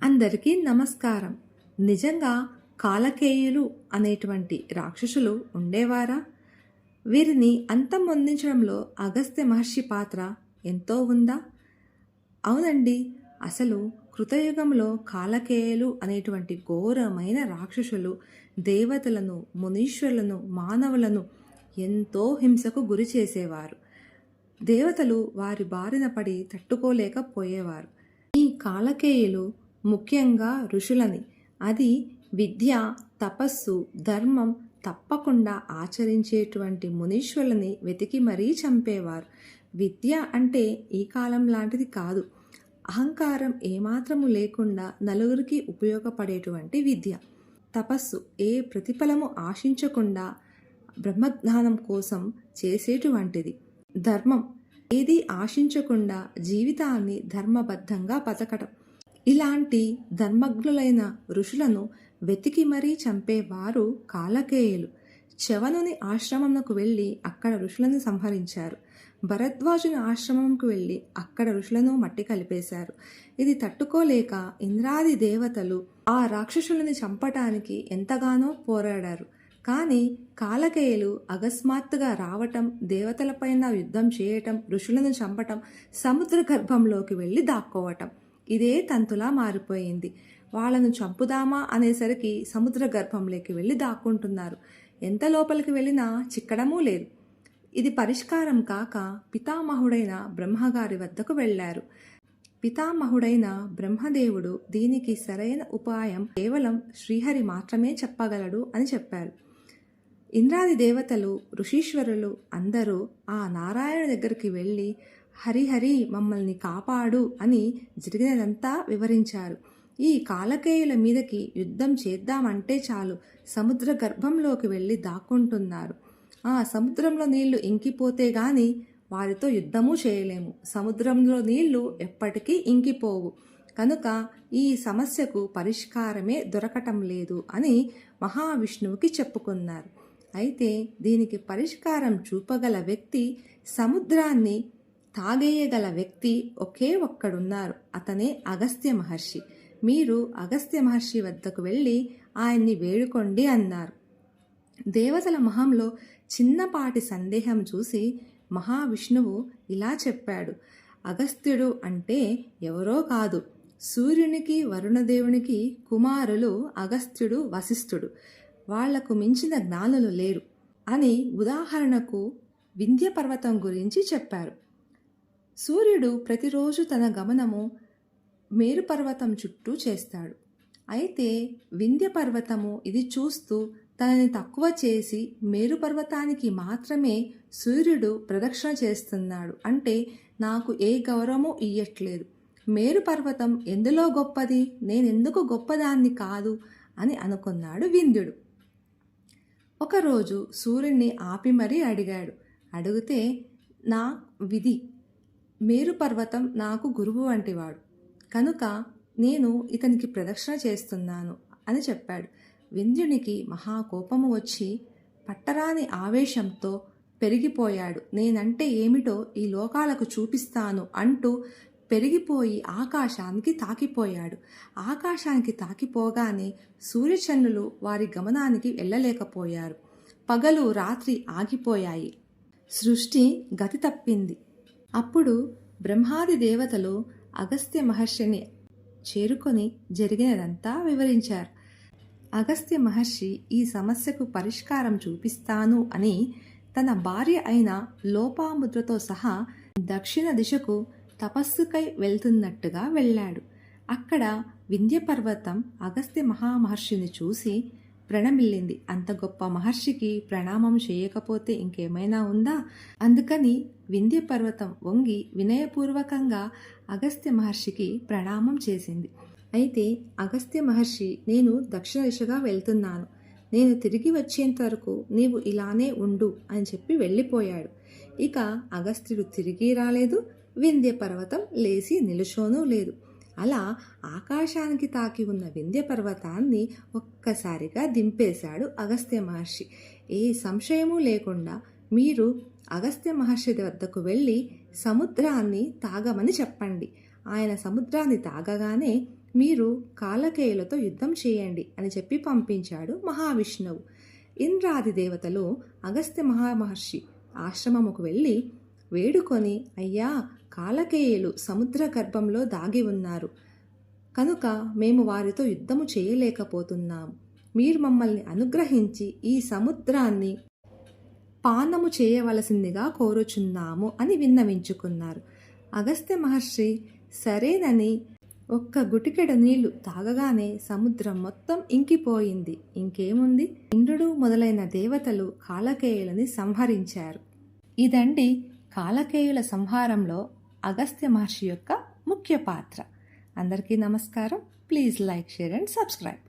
అందరికీ నమస్కారం. నిజంగా కాలకేయులు అనేటువంటి రాక్షసులు ఉండేవారా? వీరిని అంతమొందించడంలో అగస్త్య మహర్షి పాత్ర ఎంతో ఉందా? అవునండి. అసలు కృతయుగంలో కాలకేయులు అనేటువంటి ఘోరమైన రాక్షసులు దేవతలను, మునీశ్వరులను, మానవులను ఎంతో హింసకు గురి చేసేవారు. దేవతలు వారి బారిన పడి తట్టుకోలేకపోయేవారు. ఈ కాలకేయులు ముఖ్యంగా ఋషులని, అది విద్య, తపస్సు, ధర్మం తప్పకుండా ఆచరించేటువంటి మునీశ్వరులని వెతికి మరీ చంపేవారు. విద్య అంటే ఈ కాలం లాంటిది కాదు. అహంకారం ఏమాత్రము లేకుండా నలుగురికి ఉపయోగపడేటువంటి విద్య. తపస్సు ఏ ప్రతిఫలము ఆశించకుండా బ్రహ్మజ్ఞానం కోసం చేసేటువంటిది. ధర్మం ఏది ఆశించకుండా జీవితాన్ని ధర్మబద్ధంగా బతకటం. ఇలాంటి ధర్మజ్ఞులైన ఋషులను వెతికి మరీ చంపేవారు కాలకేయులు. చవనుని ఆశ్రమంకు వెళ్ళి అక్కడ ఋషులను సంహరించారు. భరద్వాజుని ఆశ్రమంకు వెళ్ళి అక్కడ ఋషులను మట్టి కలిపేశారు. ఇది తట్టుకోలేక ఇంద్రాది దేవతలు ఆ రాక్షసులని చంపటానికి ఎంతగానో పోరాడారు. కానీ కాలకేయులు అకస్మాత్తుగా రావటం, దేవతలపైన యుద్ధం చేయటం, ఋషులను చంపటం, సముద్ర గర్భంలోకి వెళ్ళి దాక్కోవటం ఇదే తంతులా మారిపోయింది. వాళ్ళను చంపుదామా అనేసరికి సముద్ర గర్భంలోకి వెళ్ళి దాక్కుంటున్నారు. ఎంత లోపలికి వెళ్ళినా చిక్కడమూ లేదు. ఇది పరిష్కారం కాక పితామహుడైన బ్రహ్మగారి వద్దకు వెళ్ళారు. పితామహుడైన బ్రహ్మదేవుడు దీనికి సరైన ఉపాయం కేవలం శ్రీహరి మాత్రమే చెప్పగలడు అని చెప్పారు. ఇంద్రాది దేవతలు, ఋషీశ్వరులు అందరూ ఆ నారాయణ దగ్గరికి వెళ్ళి హరిహరి మమ్మల్ని కాపాడు అని జరిగినదంతా వివరించారు. ఈ కాలకేయుల మీదకి యుద్ధం చేద్దామంటే చాలు సముద్ర గర్భంలోకి వెళ్ళి దాక్కుంటున్నారు. ఆ సముద్రంలో నీళ్లు ఇంకిపోతే గాని వారితో యుద్ధము చేయలేము. సముద్రంలో నీళ్లు ఎప్పటికీ ఇంకిపోవు. కనుక ఈ సమస్యకు పరిష్కారమే దొరకటం లేదు అని మహావిష్ణువుకి చెప్పుకున్నారు. అయితే దీనికి పరిష్కారం చూపగల వ్యక్తి, సముద్రాన్ని తాగేయగల వ్యక్తి ఒకే ఒక్కడున్నారు. అతనే అగస్త్య మహర్షి. మీరు అగస్త్య మహర్షి వద్దకు వెళ్ళి ఆయన్ని వేడుకోండి అన్నారు. దేవతల మొహంలో చిన్నపాటి సందేహం చూసి మహావిష్ణువు ఇలా చెప్పాడు. అగస్త్యుడు అంటే ఎవరో కాదు, సూర్యునికి వరుణదేవునికి కుమారులు అగస్త్యుడు, వశిష్ఠుడు. వాళ్లకు మించిన జ్ఞానులు లేరు అని ఉదాహరణకు వింధ్య పర్వతం గురించి చెప్పారు. సూర్యుడు ప్రతిరోజు తన గమనము మేరు పర్వతం చుట్టూ చేస్తాడు. అయితే వింధ్య పర్వతము ఇది చూస్తూ తనని తక్కువ చేసి మేరు పర్వతానికి మాత్రమే సూర్యుడు ప్రదక్షిణ చేస్తున్నాడు. అంటే నాకు ఏ గౌరవము ఇయ్యట్లేదు. మేరు పర్వతం ఎందులో గొప్పది, నేనెందుకు గొప్పదాన్ని కాదు అని అనుకున్నాడు వింధ్యుడు. ఒకరోజు సూర్యుడిని ఆపి మరీ అడిగాడు. అడిగితే, నా విధి, మేరు పర్వతం నాకు గురువు వంటివాడు కనుక నేను ఇతనికి ప్రదక్షిణ చేస్తున్నాను అని చెప్పాడు. వింధ్యునికి మహాకోపము వచ్చి పట్టరాని ఆవేశంతో పెరిగిపోయాడు. నేనంటే ఏమిటో ఈ లోకాలకు చూపిస్తాను అంటూ పెరిగిపోయి ఆకాశానికి తాకిపోయాడు. ఆకాశానికి తాకిపోగానే సూర్యచంద్రులు వారి గమనానికి వెళ్ళలేకపోయారు. పగలు రాత్రి ఆగిపోయాయి. సృష్టి గతి తప్పింది. అప్పుడు బ్రహ్మాది దేవతలు అగస్త్య మహర్షిని చేరుకొని జరిగినదంతా వివరించారు. అగస్త్య మహర్షి ఈ సమస్యకు పరిష్కారం చూపిస్తాను అని తన భార్య అయిన లోపాముద్రతో సహా దక్షిణ దిశకు తపస్సుకై వెళ్తున్నట్టుగా వెళ్ళాడు. అక్కడ వింధ్య పర్వతం అగస్త్య మహామహర్షిని చూసి ప్రణమిల్లింది. అంత గొప్ప మహర్షికి ప్రణామం చేయకపోతే ఇంకేమైనా ఉందా? అందుకని వింధ్య పర్వతం వంగి వినయపూర్వకంగా అగస్త్య మహర్షికి ప్రణామం చేసింది. అయితే అగస్త్య మహర్షి, నేను దక్షిణ దిశగా వెళ్తున్నాను, నేను తిరిగి వచ్చేంత వరకు నీవు ఇలానే ఉండు అని చెప్పి వెళ్ళిపోయాడు. ఇక అగస్త్యుడు తిరిగి రాలేదు. వింధ్య పర్వతం లేచి నిలుచోనూ లేదు. అలా ఆకాశానికి తాకి ఉన్న వింధ్య పర్వతాన్ని ఒక్కసారిగా దింపేశాడు అగస్త్య మహర్షి. ఏ సంశయమూ లేకుండా మీరు అగస్త్య మహర్షి వద్దకు వెళ్ళి సముద్రాన్ని తాగమని చెప్పండి. ఆయన సముద్రాన్ని తాగగానే మీరు కాలకేయులతో యుద్ధం చేయండి అని చెప్పి పంపించాడు మహావిష్ణువు. ఇంద్రాది దేవతలు అగస్త్య మహామహర్షి ఆశ్రమముకు వెళ్ళి వేడుకొని, అయ్యా, కాలకేయులు సముద్ర గర్భంలో దాగి ఉన్నారు కనుక మేము వారితో యుద్ధము చేయలేకపోతున్నాము. మీరు మమ్మల్ని అనుగ్రహించి ఈ సముద్రాన్ని పానము చేయవలసిందిగా కోరుచున్నాము అని విన్నవించుకున్నారు. అగస్త్య మహర్షి సరేనని ఒక్క గుటికెడు నీళ్లు తాగగానే సముద్రం మొత్తం ఇంకిపోయింది. ఇంకేముంది, ఇంద్రుడు మొదలైన దేవతలు కాలకేయులని సంహరించారు. ఇదండి కాలకేయుల సంహారంలో అగస్త్య మహర్షి యొక్క ముఖ్య పాత్ర. అందరికీ నమస్కారం. Please like, share and subscribe.